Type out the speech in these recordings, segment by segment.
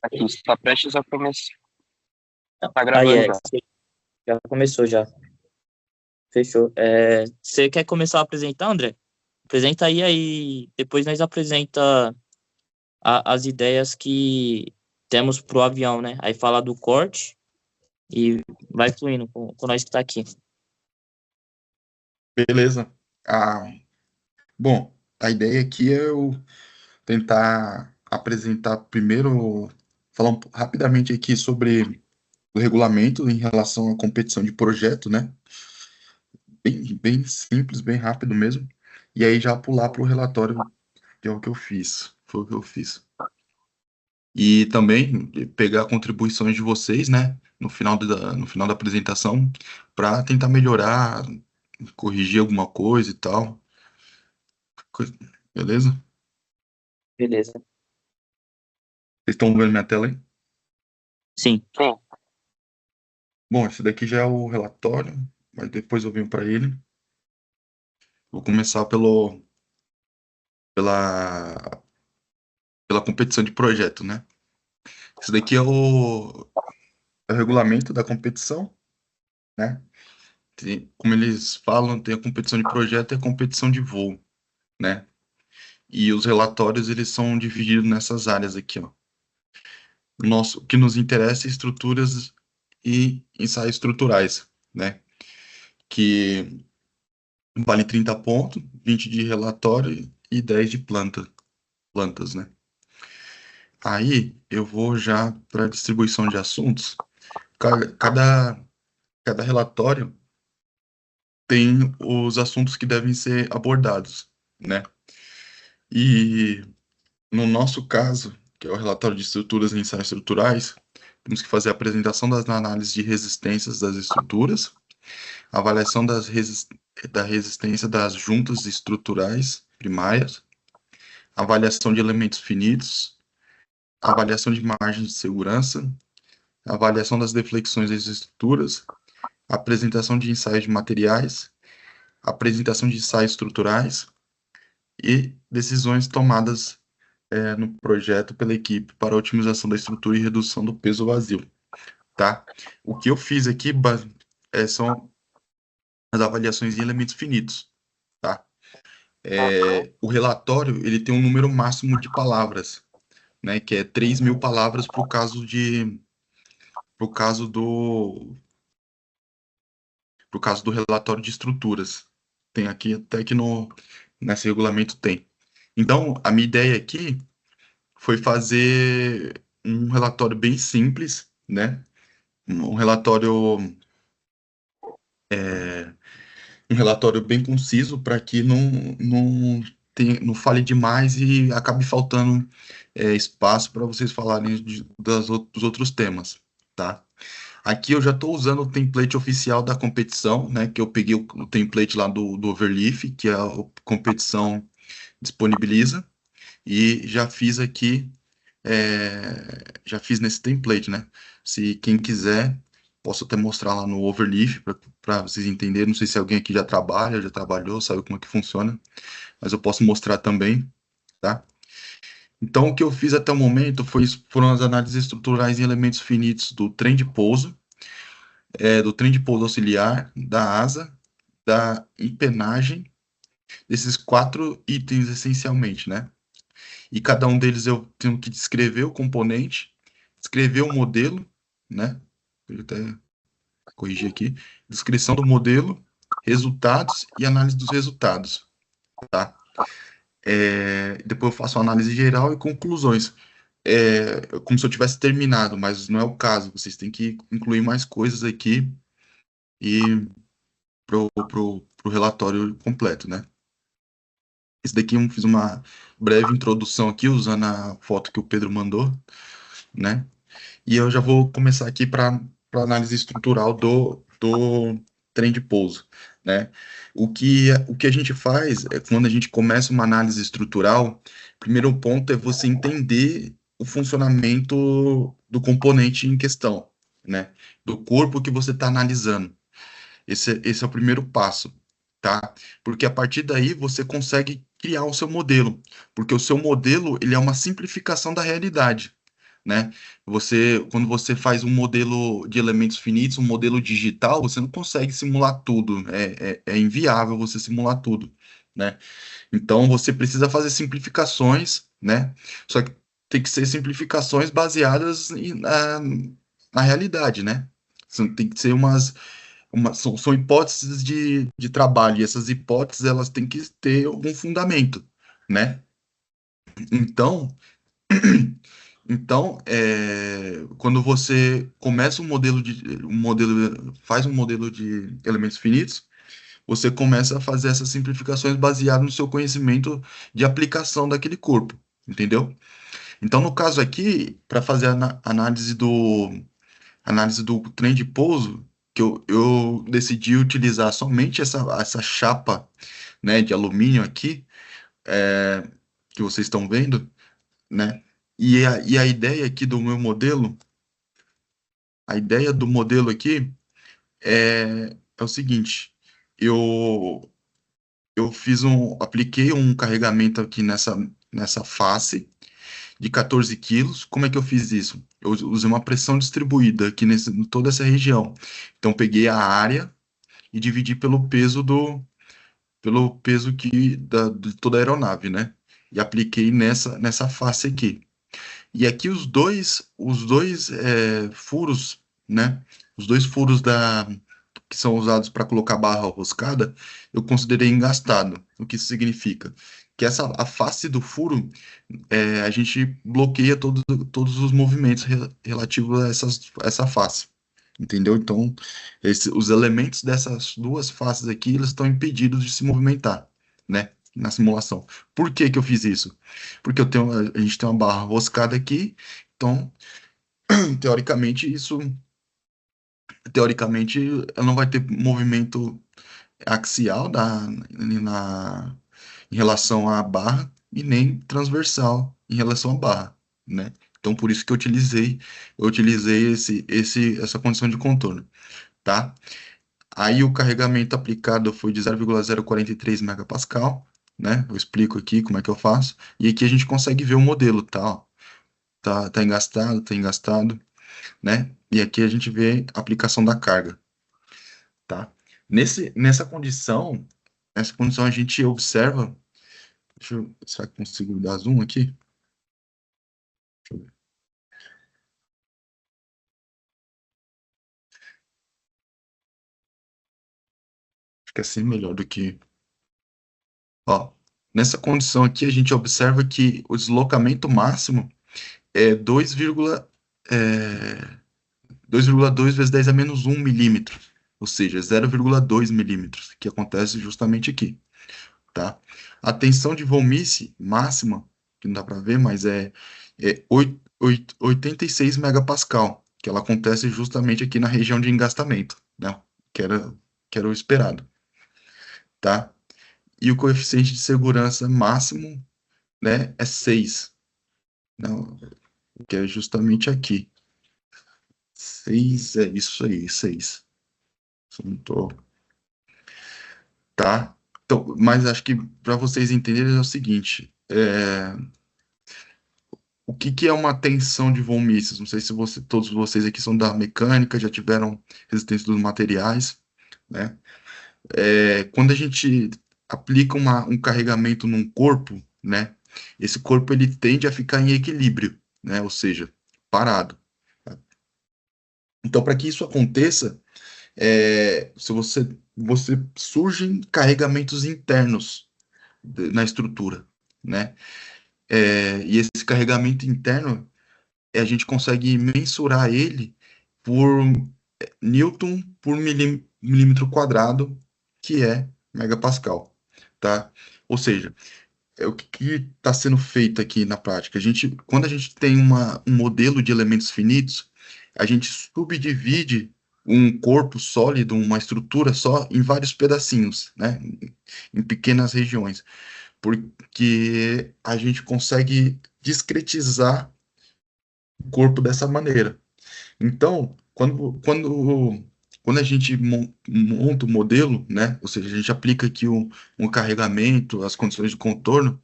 Aqui está prestes a começar. Tá Aí gravando é, já. já começou já. Fechou. Você quer começar a apresentar, André? Apresenta aí depois nós apresenta as ideias que temos pro avião, né? Aí fala do corte e vai fluindo com nós que tá aqui. Beleza. Ah, bom, a ideia aqui é eu tentar apresentar primeiro, falar rapidamente aqui sobre o regulamento em relação à competição de projeto, né? Bem simples, bem rápido mesmo. E aí já pular para o relatório, que é o que eu fiz. Foi o que eu fiz. E também pegar contribuições de vocês, né? No final da apresentação, para tentar melhorar, corrigir alguma coisa e tal. Beleza? Beleza. Vocês estão vendo minha tela aí? Sim. Sim. Bom, esse daqui já é o relatório, mas depois eu venho para ele. Vou começar pela, pela competição de projeto, né? Esse daqui é o regulamento da competição, né? Como eles falam, tem a competição de projeto e a competição de voo, né? E os relatórios, eles são divididos nessas áreas aqui, ó. O que nos interessa é estruturas e ensaios estruturais, né? Que vale 30 pontos, 20 de relatório e 10 de plantas, né? Aí eu vou já para a distribuição de assuntos. Cada relatório tem os assuntos que devem ser abordados, né? E no nosso caso, que é o relatório de estruturas e ensaios estruturais, temos que fazer a apresentação das análises de resistências das estruturas, avaliação da resistência das juntas estruturais primárias, avaliação de elementos finitos, avaliação de margens de segurança, avaliação das deflexões das estruturas, apresentação de ensaios de materiais, apresentação de ensaios estruturais e decisões tomadas no projeto pela equipe para a otimização da estrutura e redução do peso vazio, tá? O que eu fiz aqui são as avaliações em elementos finitos, tá? O relatório, ele tem um número máximo de palavras, né, que é 3.000 palavras pro caso do relatório de estruturas. Tem aqui até que nesse regulamento tem. Então, a minha ideia aqui foi fazer um relatório bem simples, né? Um relatório, um relatório bem conciso para que não fale demais e acabe faltando espaço para vocês falarem dos outros temas, tá? Aqui eu já estou usando o template oficial da competição, né? Que eu peguei o template lá do Overleaf, que a competição disponibiliza, e já fiz aqui, já fiz nesse template, né? Se quem quiser, posso até mostrar lá no Overleaf para vocês entenderem. Não sei se alguém aqui já trabalha, já trabalhou, sabe como é que funciona, mas eu posso mostrar também, tá? Então, o que eu fiz até o momento foram as análises estruturais em elementos finitos do trem de pouso, do trem de pouso auxiliar, da asa, da empenagem, desses 4 itens essencialmente, né? E cada um deles eu tenho que descrever o componente, descrever o modelo, né? Vou até corrigir aqui. Descrição do modelo, resultados e análise dos resultados, tá? Depois eu faço a análise geral e conclusões. Como se eu tivesse terminado, mas não é o caso. Vocês têm que incluir mais coisas aqui e pro relatório completo, né? Esse daqui eu fiz uma breve introdução aqui, usando a foto que o Pedro mandou, né? E eu já vou começar aqui para análise estrutural do trem de pouso, né? O que a gente faz é quando a gente começa uma análise estrutural, primeiro ponto é você entender o funcionamento do componente em questão, né? Do corpo que você está analisando. Esse é o primeiro passo, tá? Porque a partir daí você consegue criar o seu modelo, porque o seu modelo ele é uma simplificação da realidade, né? Quando você faz um modelo de elementos finitos, um modelo digital, você não consegue simular tudo, é inviável você simular tudo, né? Então, você precisa fazer simplificações, né? Só que tem que ser simplificações baseadas na realidade, né? Tem que ser são hipóteses de trabalho, e essas hipóteses, elas têm que ter algum fundamento, né? Então, quando você começa faz um modelo de elementos finitos, você começa a fazer essas simplificações baseadas no seu conhecimento de aplicação daquele corpo, entendeu? Então, no caso aqui, para fazer a análise do trem de pouso, que eu decidi utilizar somente essa chapa, né, de alumínio aqui, que vocês estão vendo, né? E a ideia aqui do meu modelo, a ideia do modelo aqui é o seguinte: eu apliquei um carregamento aqui nessa face de 14 quilos. Como é que eu fiz isso? Eu usei uma pressão distribuída aqui em toda essa região. Então, peguei a área e dividi pelo peso de toda a aeronave, né? E apliquei nessa face aqui. E aqui os dois furos, né? Os dois furos que são usados para colocar barra roscada, eu considerei engastado. O que isso significa? Que a face do furo, a gente bloqueia todos os movimentos relativos a essa face. Entendeu? Então, os elementos dessas duas faces aqui, eles estão impedidos de se movimentar, né? Na simulação. Por que que eu fiz isso? Porque a gente tem uma barra roscada aqui, então, teoricamente, teoricamente, ela não vai ter movimento axial em relação à barra e nem transversal em relação à barra, né? Então, por isso que eu utilizei essa condição de contorno, tá? Aí o carregamento aplicado foi de 0,043 megapascal, né? Eu explico aqui como é que eu faço. E aqui a gente consegue ver o modelo, tá? Ó. Tá engastado, né? E aqui a gente vê a aplicação da carga, tá? Nessa condição a gente observa. Será que consigo dar zoom aqui? Deixa eu ver. Acho que assim é melhor do que. Ó, nessa condição aqui a gente observa que o deslocamento máximo é 2,2 vezes 10 a menos 1 milímetro, ou seja, 0,2 milímetros, que acontece justamente aqui, tá? A tensão de Vollmisse máxima, que não dá para ver, mas é 86 megapascal, que ela acontece justamente aqui na região de engastamento, né? Que era o esperado, tá? E o coeficiente de segurança máximo, né, é 6, não, que é justamente aqui. 6 é isso aí, 6. Se eu não tô. Tá? Então, mas acho que para vocês entenderem é o seguinte: o que é uma tensão de von Mises? Não sei se todos vocês aqui são da mecânica, já tiveram resistência dos materiais, né? Quando a gente aplica um carregamento num corpo, né? Esse corpo ele tende a ficar em equilíbrio, né? Ou seja, parado. Tá? Então, para que isso aconteça, se você surgem carregamentos internos na estrutura, né? E esse carregamento interno, a gente consegue mensurar ele por Newton por milímetro quadrado, que é megapascal, tá? Ou seja, o que está sendo feito aqui na prática? Quando a gente tem um modelo de elementos finitos, a gente subdivide um corpo sólido, uma estrutura só, em vários pedacinhos, né? Em pequenas regiões, porque a gente consegue discretizar o corpo dessa maneira. Então, quando a gente monta o modelo, né, ou seja, a gente aplica aqui um carregamento, as condições de contorno,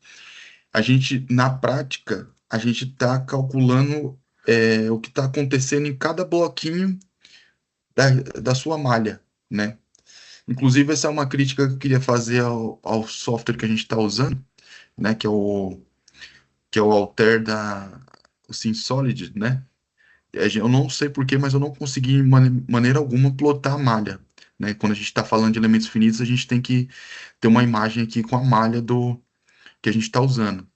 na prática, a gente está calculando o que está acontecendo em cada bloquinho da sua malha, né? Inclusive, essa é uma crítica que eu queria fazer ao software que a gente está usando, né? Que é o Altair o SimSolid, né? Eu não sei por quê, mas eu não consegui, de maneira alguma, plotar a malha, né? Quando a gente está falando de elementos finitos, a gente tem que ter uma imagem aqui com a malha que a gente está usando.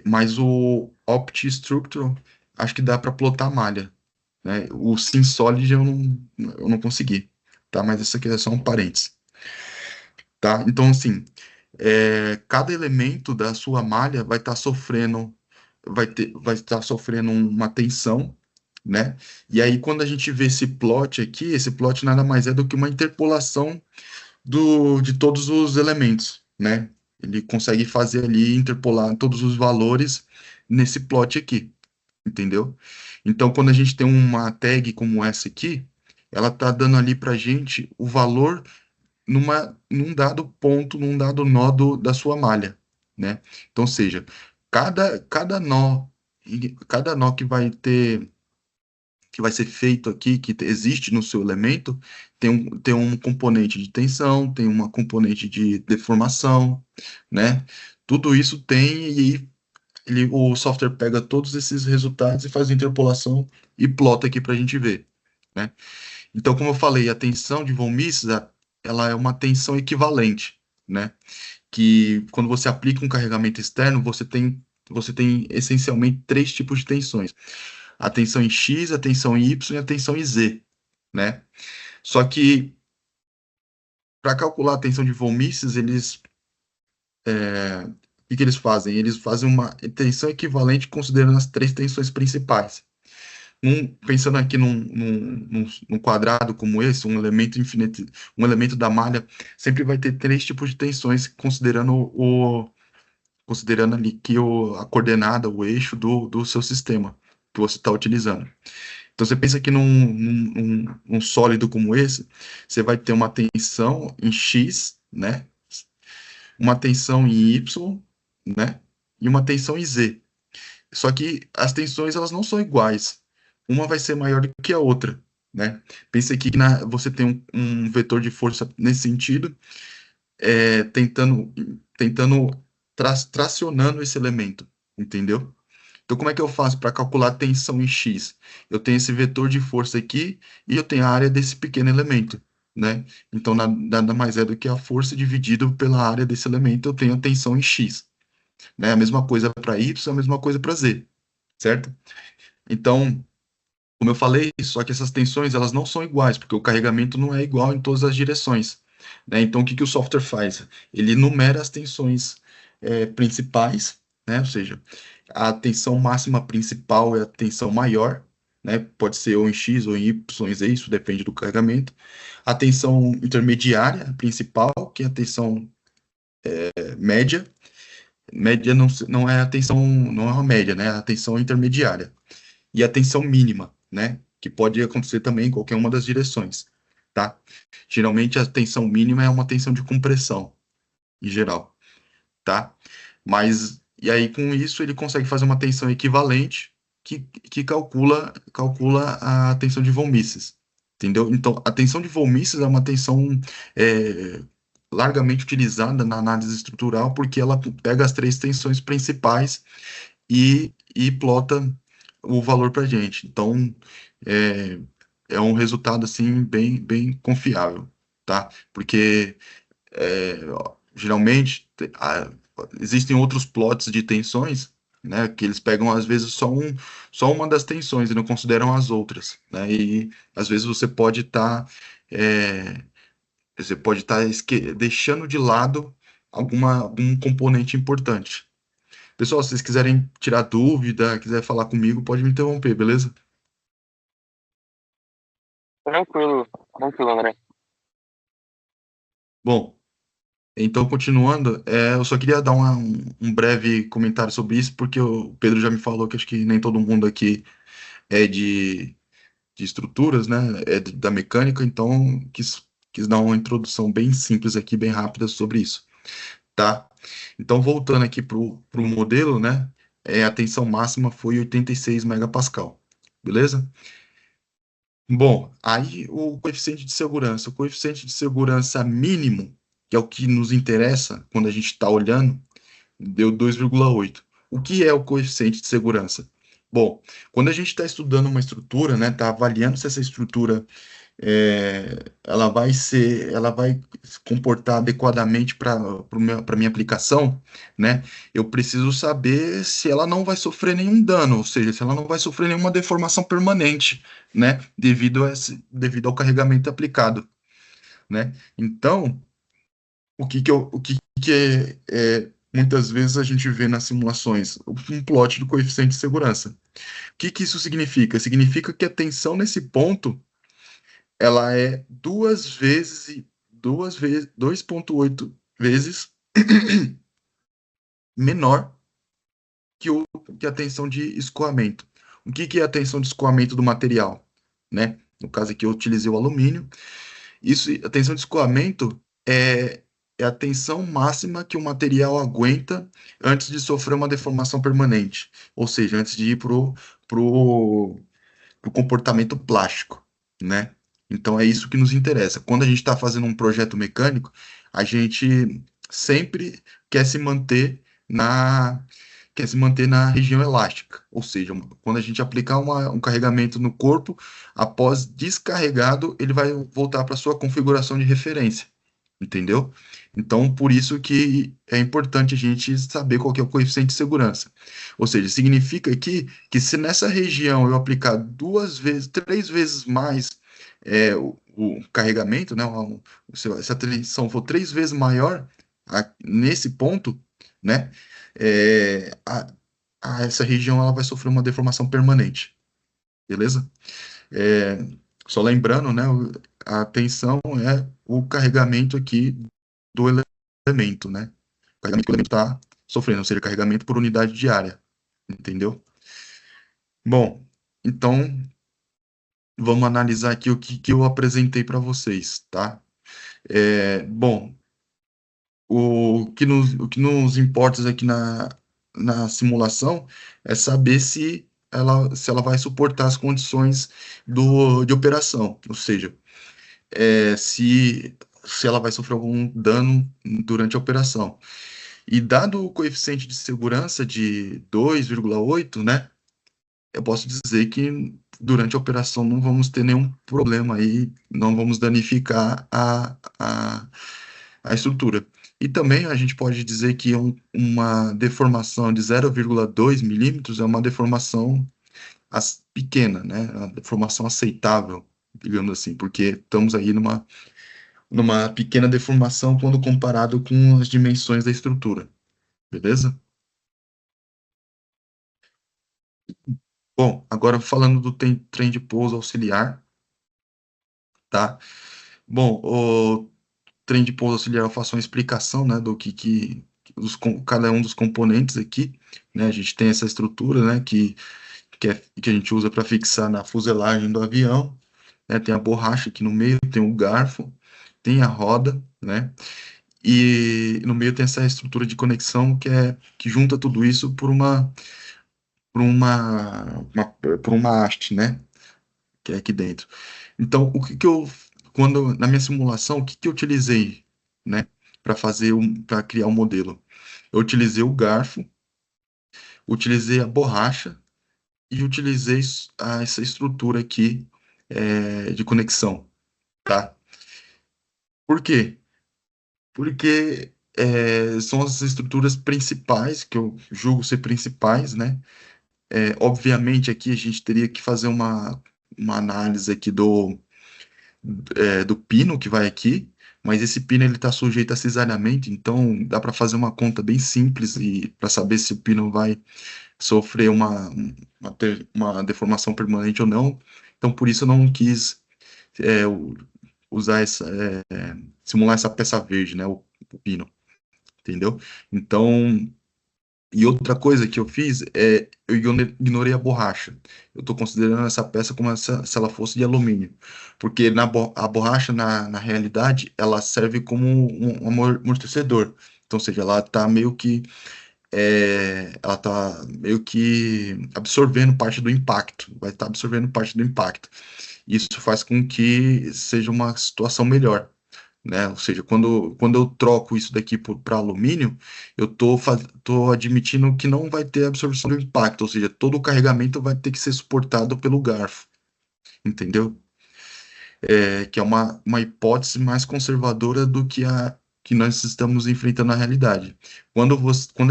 Mas o OptiStructure, acho que dá para plotar a malha, né? O SimSolid eu não consegui, tá? Mas isso aqui é só um parênteses, tá? Então, assim, cada elemento da sua malha vai estar sofrendo uma tensão, né? E aí, quando a gente vê esse plot aqui, esse plot nada mais é do que uma interpolação de todos os elementos, né? Ele consegue fazer ali, interpolar todos os valores nesse plot aqui, entendeu? Então, quando a gente tem uma tag como essa aqui, ela tá dando ali pra gente o valor num dado ponto, num dado nó da sua malha, né? Então, ou seja, cada nó que vai ser feito aqui, que existe no seu elemento, tem um componente de tensão, tem uma componente de deformação, né? Tudo isso tem e o software pega todos esses resultados e faz a interpolação e plota aqui para a gente ver, né? Então, como eu falei, a tensão de von Mises, ela é uma tensão equivalente, né? Que quando você aplica um carregamento externo, você tem essencialmente três tipos de tensões: a tensão em X, a tensão em Y e a tensão em Z, né? Só que para calcular a tensão de von Mises, o que eles fazem? Eles fazem uma tensão equivalente considerando as três tensões principais. Pensando aqui num quadrado como esse, um elemento infinito, um elemento da malha, sempre vai ter três tipos de tensões, considerando ali que a coordenada, o eixo do seu sistema que você está utilizando. Então, você pensa que num sólido como esse, você vai ter uma tensão em X, né? Uma tensão em Y, né? E uma tensão em Z. Só que as tensões, elas não são iguais. Uma vai ser maior do que a outra, né? Pense aqui que você tem um vetor de força nesse sentido, tentando tracionando esse elemento, entendeu? Então, como é que eu faço para calcular a tensão em X? Eu tenho esse vetor de força aqui e eu tenho a área desse pequeno elemento, né? Então, nada mais é do que a força dividido pela área desse elemento, eu tenho a tensão em X, né? A mesma coisa para Y, a mesma coisa para Z, certo? Então, como eu falei, só que essas tensões, elas não são iguais, porque o carregamento não é igual em todas as direções, né? Então, o que que o software faz? Ele numera as tensões principais, né? Ou seja, a tensão máxima principal é a tensão maior, né? Pode ser ou em X ou em Y, em Z, isso depende do carregamento. A tensão intermediária principal, que é a tensão média. Média não é a tensão, não é uma média, né? É a tensão intermediária. E a tensão mínima, né? Que pode acontecer também em qualquer uma das direções, tá? Geralmente a tensão mínima é uma tensão de compressão, em geral, tá? E aí com isso ele consegue fazer uma tensão equivalente que calcula a tensão de von Mises, entendeu? Então, a tensão de von Mises é uma tensão é, largamente utilizada na análise estrutural porque ela pega as três tensões principais e plota o valor para a gente. Então, é, é um resultado assim bem, bem confiável, tá? Porque geralmente existem outros plots de tensões, né? Que eles pegam às vezes só uma das tensões e não consideram as outras, né? E às vezes você pode estar deixando de lado algum componente importante. Pessoal, se vocês quiserem tirar dúvida, quiser falar comigo, pode me interromper, beleza? Tranquilo, tranquilo, André. Bom, então continuando, eu só queria dar um breve comentário sobre isso, porque o Pedro já me falou que acho que nem todo mundo aqui é de estruturas, né? É da mecânica, então quis dar uma introdução bem simples aqui, bem rápida sobre isso, tá? Então, voltando aqui para o modelo, né? A tensão máxima foi 86 megapascal, beleza? Bom, aí o coeficiente de segurança. O coeficiente de segurança mínimo, que é o que nos interessa quando a gente está olhando, deu 2,8. O que é o coeficiente de segurança? Bom, quando a gente está estudando uma estrutura, né, está avaliando se essa estrutura ela vai se comportar adequadamente para minha aplicação, né? Eu preciso saber se ela não vai sofrer nenhum dano, ou seja, se ela não vai sofrer nenhuma deformação permanente, né? Devido ao carregamento aplicado, né? Então, o que muitas vezes a gente vê nas simulações um plot do coeficiente de segurança. O que isso significa? Significa que a tensão nesse ponto ela é 2,8 vezes menor que a tensão de escoamento. O que é a tensão de escoamento do material, né? No caso aqui eu utilizei o alumínio. A tensão de escoamento é a tensão máxima que o material aguenta antes de sofrer uma deformação permanente, ou seja, antes de ir pro comportamento plástico, né? Então é isso que nos interessa. Quando a gente está fazendo um projeto mecânico, a gente sempre quer se manter na quer se manter na região elástica, ou seja, quando a gente aplicar um carregamento no corpo, após descarregado, ele vai voltar para sua configuração de referência, entendeu? Então, por isso que é importante a gente saber qual que é o coeficiente de segurança. Ou seja, significa aqui que se nessa região eu aplicar 2 vezes, 3 vezes mais o carregamento, né, se a tensão for 3 vezes maior nesse ponto, né, é, a, essa região ela vai sofrer uma deformação permanente, beleza? É, só lembrando, né, a tensão é o carregamento aqui do elemento, né? O carregamento que o elemento está sofrendo, ou seja, carregamento por unidade de área, entendeu? Bom, então vamos analisar aqui o que eu apresentei para vocês, tá? Bom, o que nos importa aqui na simulação é saber se ela vai suportar as condições de operação, ou seja, se ela vai sofrer algum dano durante a operação. E dado o coeficiente de segurança de 2,8, né, eu posso dizer que durante a operação não vamos ter nenhum problema aí, não vamos danificar a estrutura. E também a gente pode dizer que uma deformação de 0,2 milímetros é uma deformação pequena, né, uma deformação aceitável, digamos assim, porque estamos aí numa pequena deformação quando comparado com as dimensões da estrutura, beleza? Bom, agora falando do trem de pouso auxiliar, tá? Bom, o trem de pouso auxiliar eu faço uma explicação, né, do cada um dos componentes aqui, né? A gente tem essa estrutura, né, que a gente usa para fixar na fuselagem do avião, né? Tem a borracha aqui no meio, tem o garfo, tem a roda, né? E no meio tem essa estrutura de conexão que junta tudo isso por uma haste, né? Que é aqui dentro. Então, na minha simulação, o que eu utilizei, né, para criar o modelo? Eu utilizei o garfo, utilizei a borracha e utilizei essa estrutura aqui de conexão, tá? Por quê? Porque são as estruturas principais, que eu julgo ser principais, né? Obviamente, aqui a gente teria que fazer uma análise aqui do pino que vai aqui, mas esse pino ele está sujeito a cesariamento, então dá para fazer uma conta bem simples e para saber se o pino vai sofrer uma deformação permanente ou não. Então, por isso eu não quis usar simular essa peça verde, né, o pino, entendeu? Então, e outra coisa que eu fiz eu ignorei a borracha. Eu estou considerando essa peça como se ela fosse de alumínio, porque a borracha, na realidade, ela serve como um amortecedor. Então, ou seja, ela está meio que ela está meio que absorvendo parte do impacto, vai estar absorvendo parte do impacto. Isso faz com que seja uma situação melhor, né? Ou seja, quando eu troco isso daqui para alumínio, eu tô admitindo que não vai ter absorção do impacto, ou seja, todo o carregamento vai ter que ser suportado pelo garfo, entendeu? Que é uma hipótese mais conservadora do que a que nós estamos enfrentando na realidade. Quando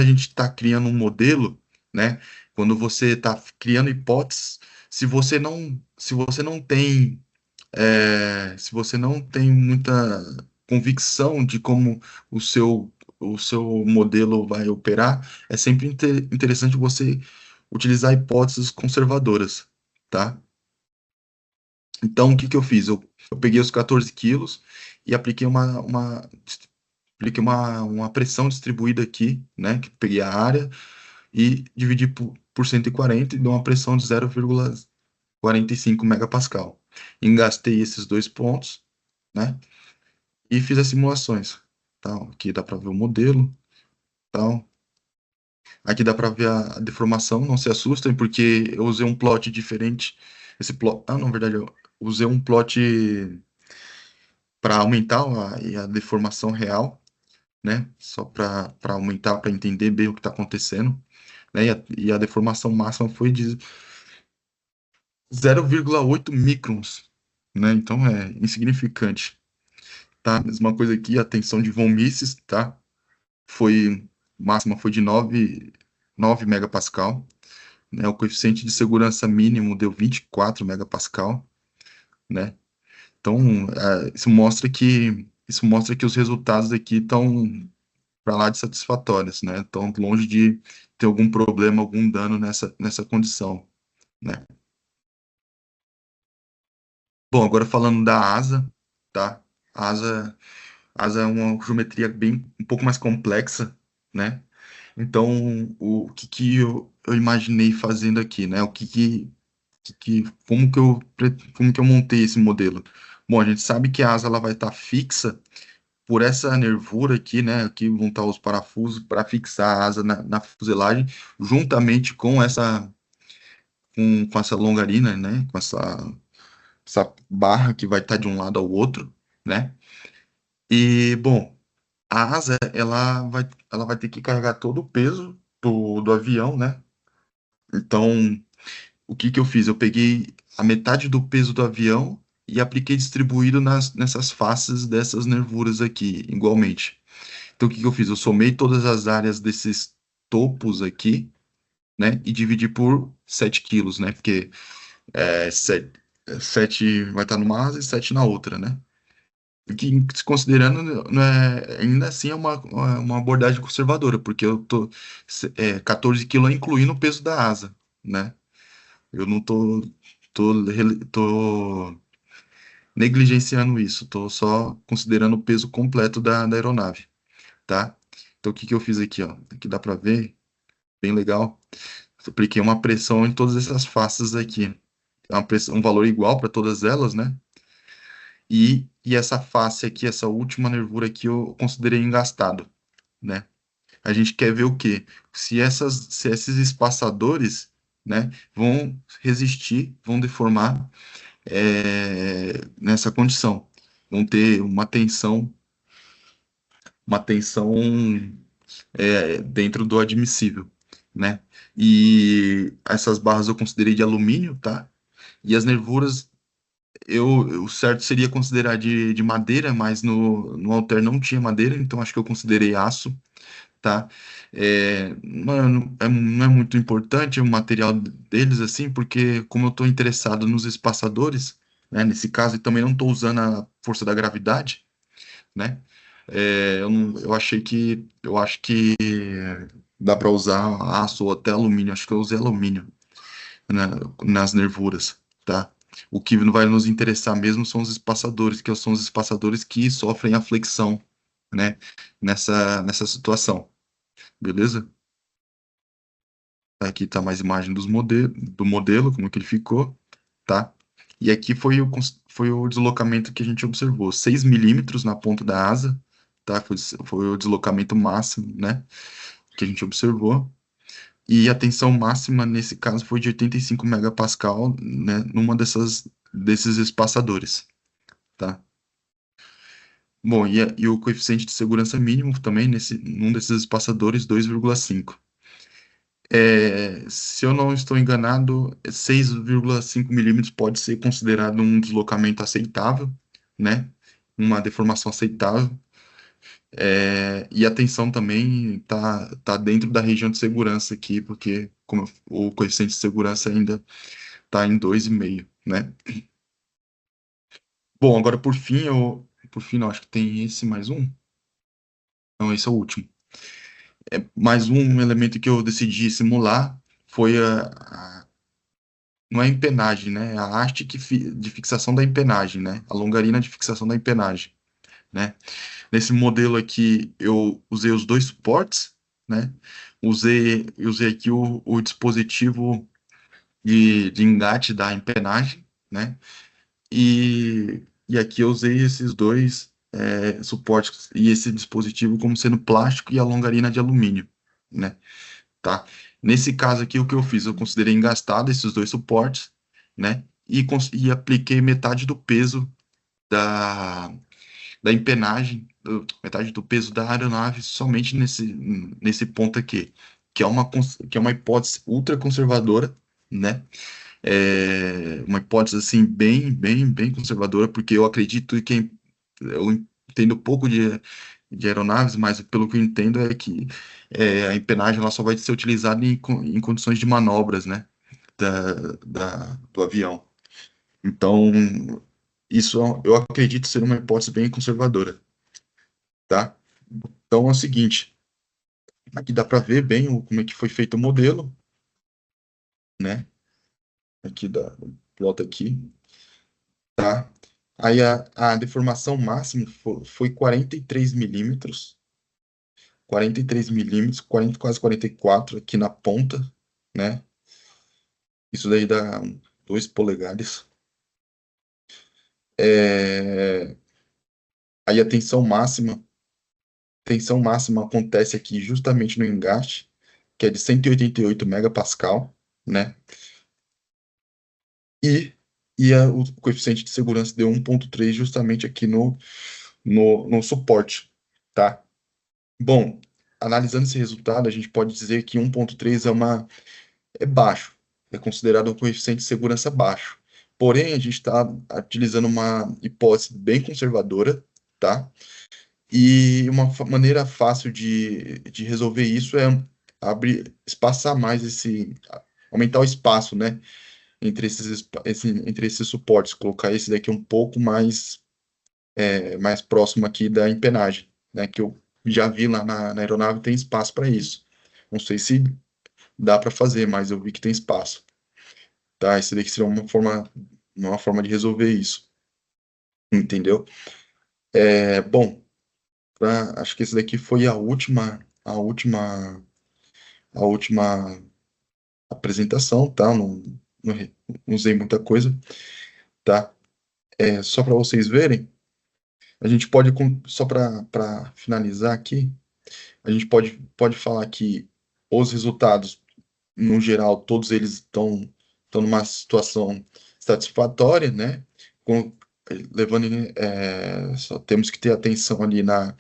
a gente está criando um modelo, né? Quando você está criando hipóteses, se você não tem muita convicção de como o seu modelo vai operar, é sempre interessante você utilizar hipóteses conservadoras, tá? Então, o que que eu fiz? Eu peguei os 14 quilos e apliquei uma pressão distribuída aqui, né? Que peguei a área e dividi por 140 e deu uma pressão de 0,45 megapascal. Engastei esses dois pontos, né? E fiz as simulações. Tal. Aqui dá para ver o modelo, tal. Aqui dá para ver a deformação, não se assustem, porque eu usei um plot diferente. Na verdade, eu usei um plot para aumentar a deformação real, né? Só para aumentar, para entender bem o que está acontecendo, né? E a deformação máxima foi de 0,8 microns, né? Então é insignificante, tá? Mesma coisa aqui, a tensão de von Mises, tá? Máxima foi de 9 megapascal, né? O coeficiente de segurança mínimo deu 24 megapascal, né? Então, isso mostra que os resultados aqui estão para lá de satisfatórios, né? Estão longe de ter algum problema, algum dano nessa condição, né? Bom, agora falando da asa, tá? A asa é uma geometria bem um pouco mais complexa, né? Então, o que que eu imaginei fazendo aqui, né? Como que eu montei esse modelo? Bom, a gente sabe que a asa ela vai estar fixa por essa nervura aqui, né? Aqui vão estar os parafusos para fixar a asa na fuselagem, juntamente com essa longarina, né? Com essa barra que vai estar de um lado ao outro, né? E, bom, a asa, ela vai ter que carregar todo o peso do avião, né? Então, o que que eu fiz? Eu peguei a metade do peso do avião e apliquei distribuído nessas faces dessas nervuras aqui, igualmente. Então, o que que eu fiz? Eu somei todas as áreas desses topos aqui, né? E dividi por 7 quilos, né? Porque 7 vai estar numa asa e 7 na outra, né? Que, se considerando, né, ainda assim é uma abordagem conservadora, porque 14 quilos incluindo o peso da asa, né? Eu não tô negligenciando isso, tô só considerando o peso completo da aeronave, tá? Então, o que que eu fiz aqui, ó? Aqui dá para ver, bem legal. Eu apliquei uma pressão em todas essas faces aqui. É um valor igual para todas elas, né? E essa face aqui, essa última nervura aqui, eu considerei engastado, né? A gente quer ver o quê? Se esses espaçadores, né, vão resistir, vão deformar nessa condição. Vão ter uma tensão dentro do admissível, né? E essas barras eu considerei de alumínio, tá? E as nervuras, o certo seria considerar de madeira, mas no Altair não tinha madeira, então acho que eu considerei aço, tá? Não é muito importante o material deles, assim, porque como eu estou interessado nos espaçadores, né, nesse caso, e também não estou usando a força da gravidade, né? Eu acho que dá para usar aço ou até alumínio. Acho que eu usei alumínio, né, nas nervuras, tá? O que vai nos interessar mesmo são os espaçadores, que são os espaçadores que sofrem a flexão, né, nessa situação, beleza? Aqui tá mais imagem do modelo, como que ele ficou, tá? E aqui foi o deslocamento que a gente observou, 6 milímetros na ponta da asa, tá? Foi o deslocamento máximo, né? que a gente observou. E a tensão máxima, nesse caso, foi de 85 megapascal, né, desses espaçadores, tá? Bom, e o coeficiente de segurança mínimo também, num desses espaçadores, 2,5. Se eu não estou enganado, 6,5 milímetros pode ser considerado um deslocamento aceitável, né? Uma deformação aceitável. E a tensão também tá dentro da região de segurança aqui, porque o coeficiente de segurança ainda está em 2,5, né? Bom, agora por fim, não, acho que tem esse mais um. Não, esse é o último. Mais um elemento que eu decidi simular foi não é a empenagem, né? É a haste de fixação da empenagem, né? A longarina de fixação da empenagem, né? Nesse modelo aqui, eu usei os dois suportes, né? Usei aqui o dispositivo de engate da empenagem, né? E aqui eu usei esses dois suportes e esse dispositivo como sendo plástico e a longarina de alumínio, né? Tá? Nesse caso aqui, o que eu fiz? Eu considerei engastado esses dois suportes, né? E apliquei metade do peso da empenagem, metade do peso da aeronave somente nesse ponto aqui, que é uma hipótese ultra conservadora, né? Uma hipótese assim bem conservadora, porque eu acredito que eu entendo pouco de aeronaves, mas pelo que eu entendo é que a empenagem ela só vai ser utilizada em condições de manobras, né? Do avião. Então, isso eu acredito ser uma hipótese bem conservadora, tá? Então é o seguinte, aqui dá para ver bem como é que foi feito o modelo, né? Aqui volta aqui, tá? Aí a deformação máxima foi 43 milímetros, 43 milímetros, 40, quase 44 aqui na ponta, né? Isso daí dá 2 polegares. Aí a tensão máxima acontece aqui justamente no engaste, que é de 188 megapascal, né? E, o coeficiente de segurança deu 1,3 justamente aqui no suporte, tá? Bom, analisando esse resultado, a gente pode dizer que 1,3 é baixo, é considerado um coeficiente de segurança baixo. Porém, a gente está utilizando uma hipótese bem conservadora, tá? E uma maneira fácil de resolver isso é espaçar mais aumentar o espaço, né? Entre esses suportes, colocar esse daqui um pouco mais próximo aqui da empenagem, né? Que eu já vi lá na aeronave tem espaço para isso. Não sei se dá para fazer, mas eu vi que tem espaço, tá? Esse daqui seria uma forma de resolver isso, entendeu? Bom, acho que esse daqui foi a última apresentação, tá? Não usei muita coisa, tá? Só para vocês verem. A gente pode, só para finalizar aqui, a gente pode falar que os resultados, no geral, todos eles estão numa situação satisfatória, né? Com, levando, só temos que ter atenção ali na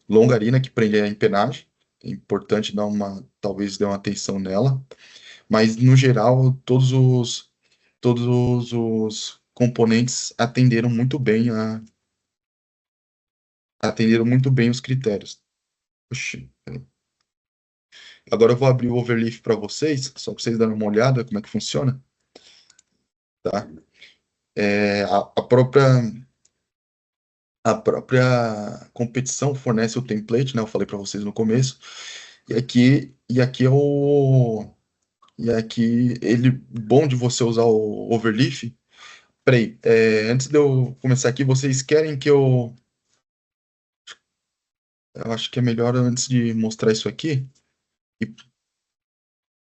longarina que prende a empenagem. É importante talvez dar uma atenção nela, mas no geral, todos os componentes atenderam muito bem os critérios. Oxi, peraí. Agora eu vou abrir o overleaf para vocês, só para vocês darem uma olhada como é que funciona, tá? A própria competição fornece o template, né? Eu falei para vocês no começo. E aqui bom de você usar o overleaf. Peraí, antes de eu começar aqui, vocês querem que eu acho que é melhor antes de mostrar isso aqui e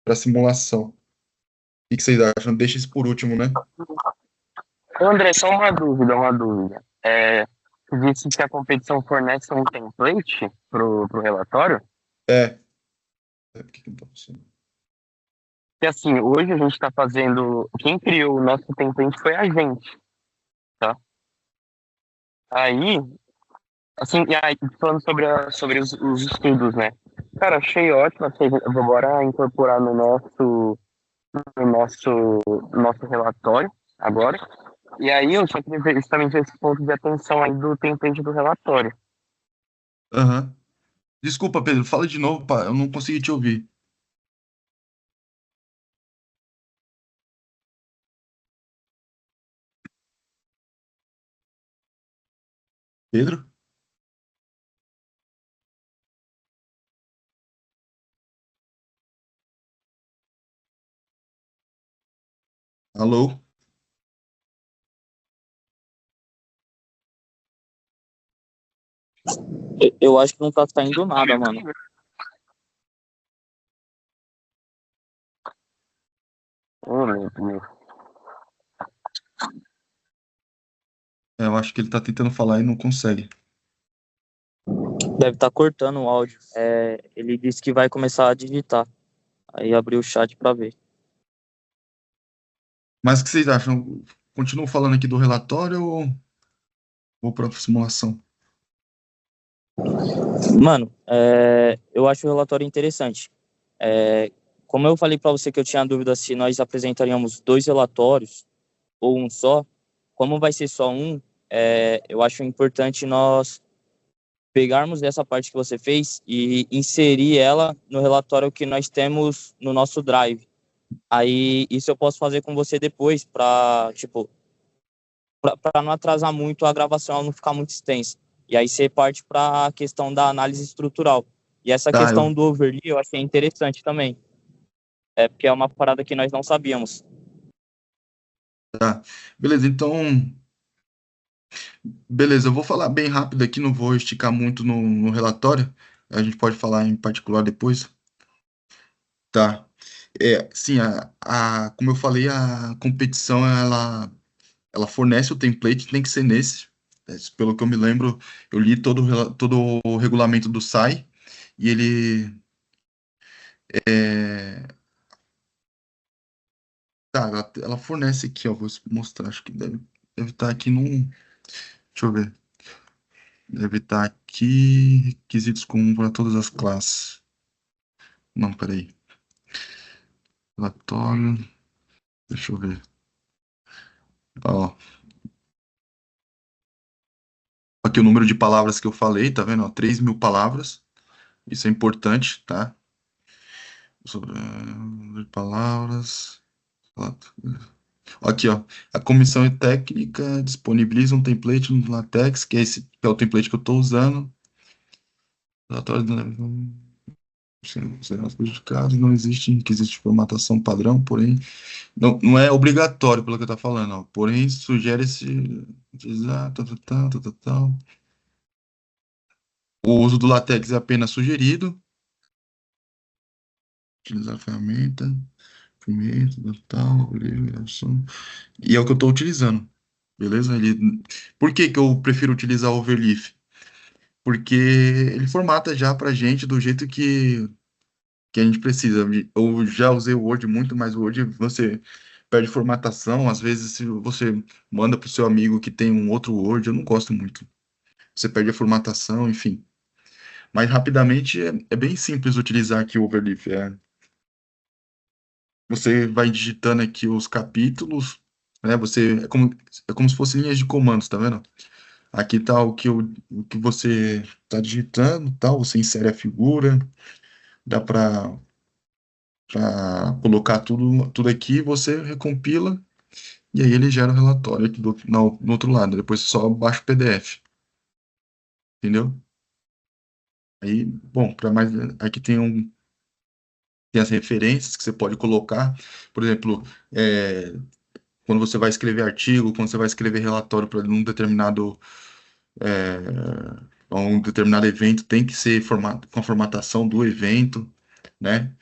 para simulação. O que vocês acham? Deixa isso por último, né? Ô, André, só uma dúvida. Você disse que a competição fornece um template pro relatório? É. Por que que não tá funcionando? E assim, hoje a gente está fazendo. Quem criou o nosso template foi a gente, tá? Aí, assim, e aí, falando sobre os estudos, né? Cara, achei ótimo, assim, eu vou bora incorporar no nosso relatório agora. E aí eu só queria ver, justamente esse ponto de atenção aí do template do relatório. Aham. Desculpa, Pedro, fala de novo, pá, eu não consegui te ouvir. Pedro? Alô? Eu acho que não tá saindo nada, mano. Oh, meu Deus. É, eu acho que ele tá tentando falar e não consegue. Deve estar cortando o áudio. Ele disse que vai começar a digitar. Aí abriu o chat pra ver. Mas o que vocês acham? Continuo falando aqui do relatório ou vou para simulação? Mano, eu acho o relatório interessante. Como eu falei pra você que eu tinha dúvida se nós apresentaríamos dois relatórios ou um só, como vai ser só um, eu acho importante nós pegarmos essa parte que você fez e inserir ela no relatório que nós temos no nosso Drive. Aí isso eu posso fazer com você depois para, tipo, para não atrasar muito a gravação, ela não ficar muito extensa. E aí você parte para a questão da análise estrutural. E essa Tá, questão do overlay eu achei interessante também. Porque é uma parada que nós não sabíamos. tá. Beleza, então, beleza, eu vou falar bem rápido aqui, não vou esticar muito no relatório. A gente pode falar em particular depois. Tá. Sim, como eu falei, a competição, ela fornece o template, tem que ser nesse. Pelo que eu me lembro, eu li todo o regulamento do SAI e ele tá, ela fornece aqui, ó, vou mostrar, acho que deve estar aqui num, deixa eu ver, deve estar aqui, requisitos comuns para todas as classes. Não, peraí, relatório, deixa eu ver, ó, aqui o número de palavras que eu falei, tá vendo, ó, 3.000 palavras, isso é importante, tá? Número de palavras, aqui, ó, a comissão técnica disponibiliza um template no LaTeX, que é o template que eu estou usando. Relatório serão os prejudicados, não existe requisito de formatação padrão, porém, não é obrigatório, pelo que eu estou falando, ó, porém, sugere-se utilizar, tal. O uso do LaTeX é apenas sugerido, utilizar a ferramenta, tal, e é o que eu estou utilizando, beleza? Por que que eu prefiro utilizar o Overleaf? Porque ele formata já pra gente do jeito que a gente precisa. Eu já usei o Word muito, mas o Word você perde formatação. Às vezes, se você manda para o seu amigo que tem um outro Word, eu não gosto muito. Você perde a formatação, enfim. Mas rapidamente é bem simples utilizar aqui o Overleaf. Você vai digitando aqui os capítulos, né? É como se fossem linhas de comandos, tá vendo? Aqui tá o que você está digitando, tal. Você insere a figura, dá para colocar tudo aqui, você recompila e aí ele gera o relatório aqui no outro lado. Depois você só baixa o PDF, entendeu? Aí, bom, para mais aqui tem as referências que você pode colocar. Por exemplo, quando você vai escrever artigo, quando você vai escrever relatório para um determinado evento, tem que ser com a formatação do evento, né?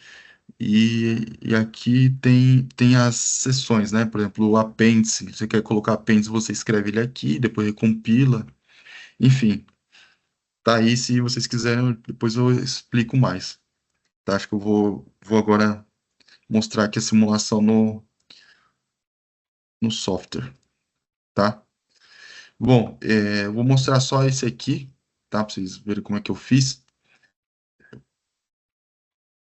E aqui tem as seções, né? Por exemplo, o apêndice. Você quer colocar apêndice, você escreve ele aqui, depois recompila. Enfim, tá aí, se vocês quiserem, depois eu explico mais. Tá? Acho que eu vou agora mostrar aqui a simulação no software, tá? Bom, eu vou mostrar só esse aqui, tá? Para vocês verem como é que eu fiz.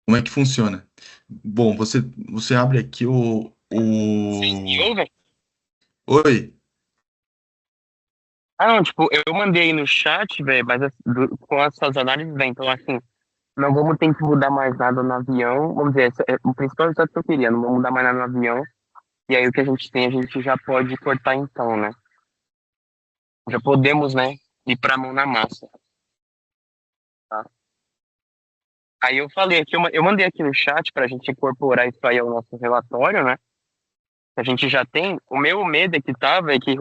Como é que funciona? Bom, você abre aqui Vocês me ouvem? Oi, Ah, não, tipo, eu mandei aí no chat, velho, mas com as suas análises, velho, então, assim, não vamos ter que mudar mais nada no avião. Vamos dizer, esse é o principal resultado que eu queria, não vamos mudar mais nada no avião. E aí o que a gente tem, a gente já pode cortar então, né? Já podemos, né, ir pra mão na massa, tá? Aí eu falei aqui, eu mandei aqui no chat pra gente incorporar isso aí ao nosso relatório, né? A gente já tem. O meu medo é que tava, é que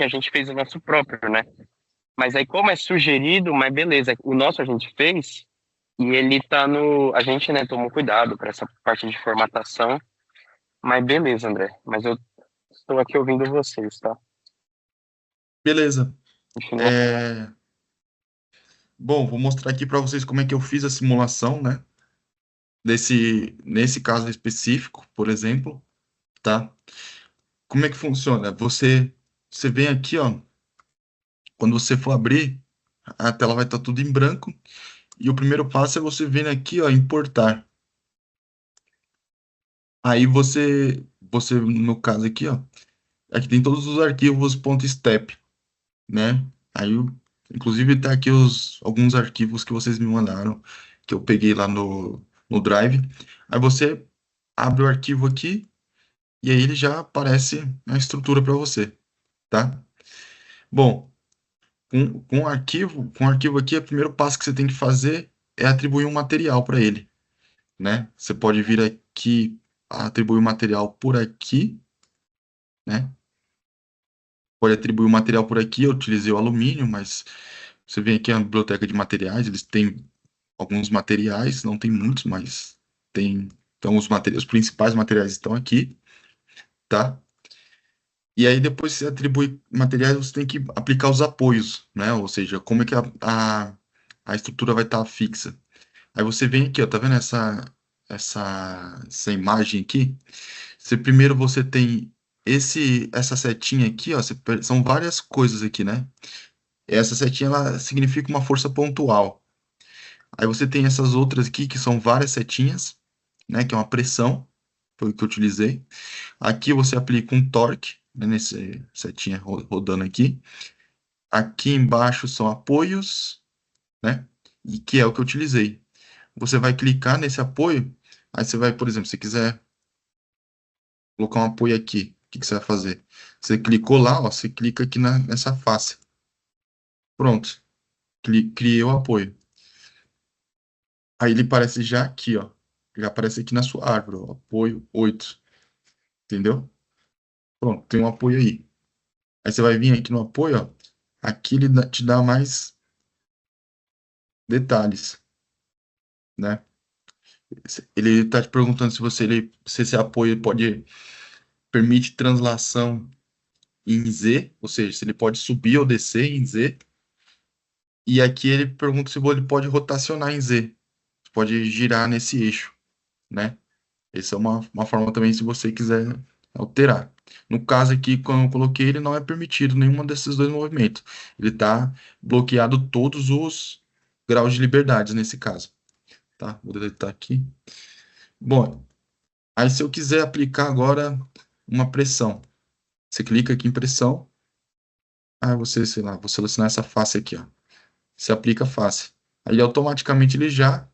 a gente fez o nosso próprio, né? Mas aí como é sugerido, mas beleza, o nosso a gente fez e ele tá no. A gente, né, tomou cuidado para essa parte de formatação, mas beleza, André. Mas eu estou aqui ouvindo vocês, tá? beleza. Continua. É, bom, vou mostrar aqui para vocês como é que eu fiz a simulação, né? Nesse caso específico, por exemplo, tá? Como é que funciona? Você vem aqui, ó. Quando você for abrir, a tela vai estar tudo em branco. E o primeiro passo é você vir aqui, ó, importar. Aí no meu caso aqui, ó, aqui tem todos os arquivos .step, né? Aí, inclusive, tá aqui alguns arquivos que vocês me mandaram, que eu peguei lá no Drive. Aí você abre o arquivo aqui e aí ele já aparece a estrutura para você, tá? Bom, com o arquivo aqui, o primeiro passo que você tem que fazer é atribuir um material para ele, né? Você pode vir aqui, atribuir o material por aqui, né? Pode atribuir o material por aqui, eu utilizei o alumínio, mas você vem aqui na biblioteca de materiais, eles têm alguns materiais, não tem muitos, mas tem. Então, os principais materiais estão aqui, tá? E aí, depois que você atribui materiais, você tem que aplicar os apoios, né? Ou seja, como é que a estrutura vai estar fixa. Aí você vem aqui, ó, tá vendo essa imagem aqui? Primeiro você tem essa setinha aqui, ó, são várias coisas aqui, né? Essa setinha, ela significa uma força pontual. Aí você tem essas outras aqui, que são várias setinhas, né? Que é uma pressão, foi o que eu utilizei. Aqui você aplica um torque, né, nesse setinha rodando aqui. Aqui embaixo são apoios, né? E que é o que eu utilizei. Você vai clicar nesse apoio, aí você vai, por exemplo, se quiser colocar um apoio aqui, o que que você vai fazer? Você clicou lá, ó, você clica aqui nessa face. Pronto, criei o apoio. Aí ele aparece já aqui, ó. Já aparece aqui na sua árvore, ó, apoio 8. Entendeu? Pronto, tem um apoio aí. Aí você vai vir aqui no apoio, ó. Aqui ele te dá mais detalhes, né? Ele está te perguntando se esse apoio permite translação em Z, ou seja, se ele pode subir ou descer em Z. E aqui ele pergunta se ele pode rotacionar em Z, pode girar nesse eixo, né? Essa é uma forma também se você quiser alterar. No caso aqui, quando eu coloquei, ele não é permitido nenhum desses dois movimentos. Ele está bloqueado todos os graus de liberdade nesse caso. Tá? Vou deletar aqui. Bom, aí se eu quiser aplicar agora uma pressão, você clica aqui em pressão. Aí você, sei lá, vou selecionar essa face aqui, ó. Você aplica a face. Aí automaticamente ele já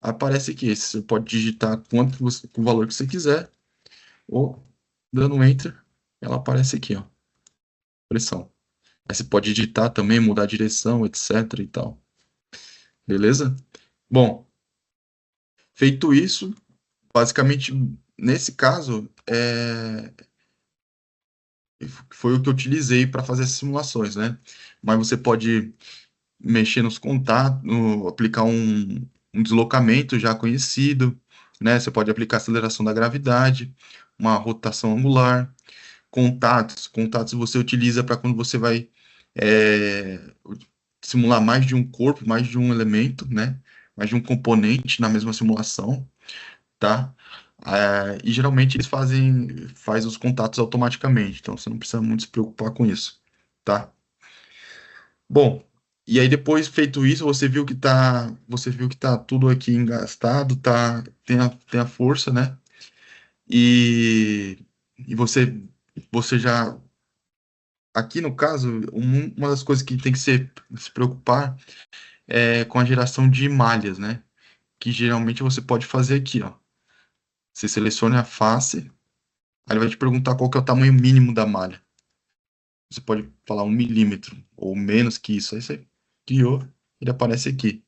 aparece aqui. Você pode digitar o valor que você quiser, ou dando Enter, ela aparece aqui, ó, pressão. Aí você pode digitar também, mudar a direção, etc e tal. Beleza? Bom, feito isso, basicamente, nesse caso, foi o que eu utilizei para fazer as simulações, né? Mas você pode mexer nos contatos, aplicar um deslocamento já conhecido, né? Você pode aplicar aceleração da gravidade, uma rotação angular, contatos você utiliza para quando você vai é, simular mais de um corpo, mais de um elemento, né? Mais de um componente na mesma simulação, tá? E geralmente eles faz os contatos automaticamente, então você não precisa muito se preocupar com isso, tá? Bom, e aí depois feito isso, você viu que tá tudo aqui engastado, tem a força, né? E, e você já aqui no caso, uma das coisas que tem que se preocupar é com a geração de malhas, né? Que geralmente você pode fazer aqui, ó. Você seleciona a face, aí ele vai te perguntar qual que é o tamanho mínimo da malha. Você pode falar 1 milímetro ou menos que isso. Aí você criou, ele aparece aqui.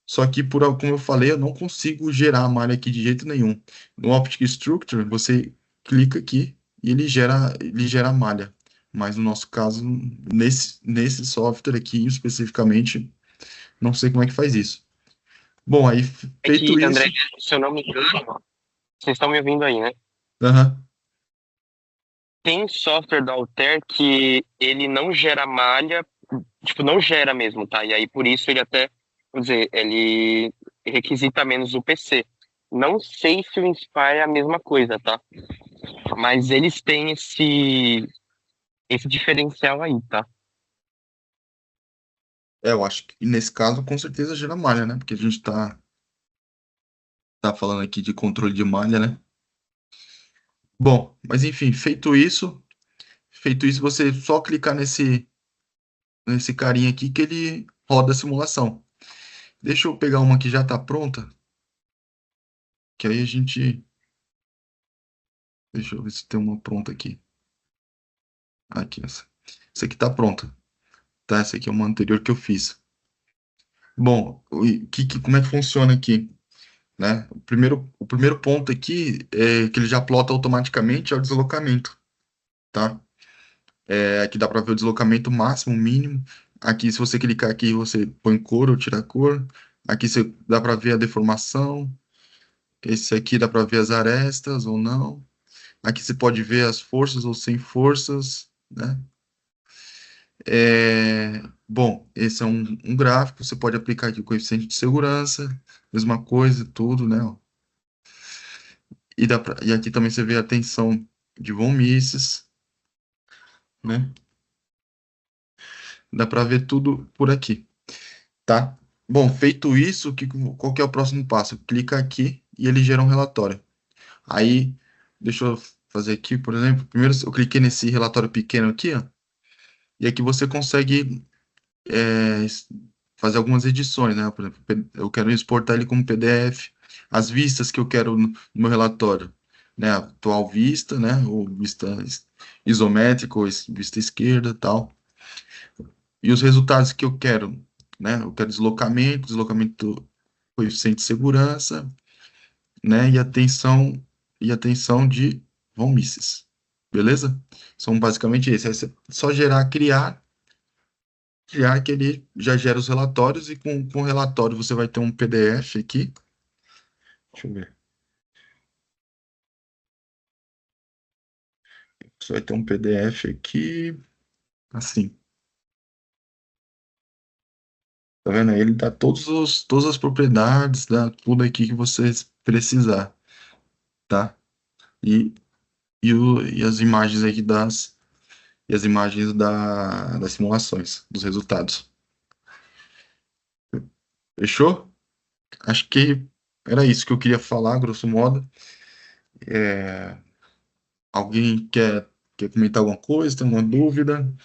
Só que, como eu falei, eu não consigo gerar a malha aqui de jeito nenhum. No Optic Structure, você clica aqui e ele gera a malha. Mas no nosso caso, nesse software aqui especificamente, não sei como é que faz isso. Bom, aí É que, feito André, isso. se eu não me engano, vocês estão me ouvindo aí, né? Aham. Tem um software da Altair que ele não gera malha, tipo, não gera mesmo, tá? E aí, por isso, ele até, vamos dizer, ele requisita menos o PC. Não sei se o Inspire é a mesma coisa, tá? Mas eles têm esse diferencial aí, tá? Eu acho que nesse caso, com certeza gera malha, né? Porque a gente tá falando aqui de controle de malha, né? Bom, mas enfim, feito isso, você só clicar nesse carinha aqui que ele roda a simulação. Deixa eu pegar uma que já está pronta, que aí a gente. Deixa eu ver se tem uma pronta aqui. Aqui, essa. Essa aqui está pronta, tá? Essa aqui é uma anterior que eu fiz. Bom, como é que funciona aqui, né? O primeiro ponto aqui é que ele já plota automaticamente é o deslocamento, tá? Aqui dá para ver o deslocamento máximo, mínimo. Aqui, se você clicar aqui, você põe cor ou tira cor. Aqui você dá para ver a deformação. Esse aqui dá para ver as arestas ou não. Aqui você pode ver as forças ou sem forças, né? Bom, esse é um gráfico. Você pode aplicar aqui o coeficiente de segurança, mesma coisa, tudo, né? Ó. E aqui também você vê a tensão de von Mises, né? Dá para ver tudo por aqui. Tá? Bom, feito isso, qual que é o próximo passo? Clica aqui e ele gera um relatório. Aí, deixa eu fazer aqui, por exemplo, primeiro eu cliquei nesse relatório pequeno aqui, ó, e aqui você consegue fazer algumas edições, né? Por exemplo, eu quero exportar ele como PDF, as vistas que eu quero no meu relatório, né? Atual vista, né? Ou vista isométrica, ou vista esquerda, tal. E os resultados que eu quero, né? Eu quero deslocamento coeficiente de segurança, né? E a tensão de von Mises. Beleza? São basicamente esses. Aí você só criar que ele já gera os relatórios e com o relatório você vai ter um PDF aqui. Deixa eu ver. Você vai ter um PDF aqui, assim. Tá vendo? Aí ele dá todas as propriedades, dá tudo aqui que você precisar, tá? E, e as imagens aqui das simulações, dos resultados. Fechou? Acho que era isso que eu queria falar, grosso modo. É, alguém quer comentar alguma coisa, tem alguma dúvida?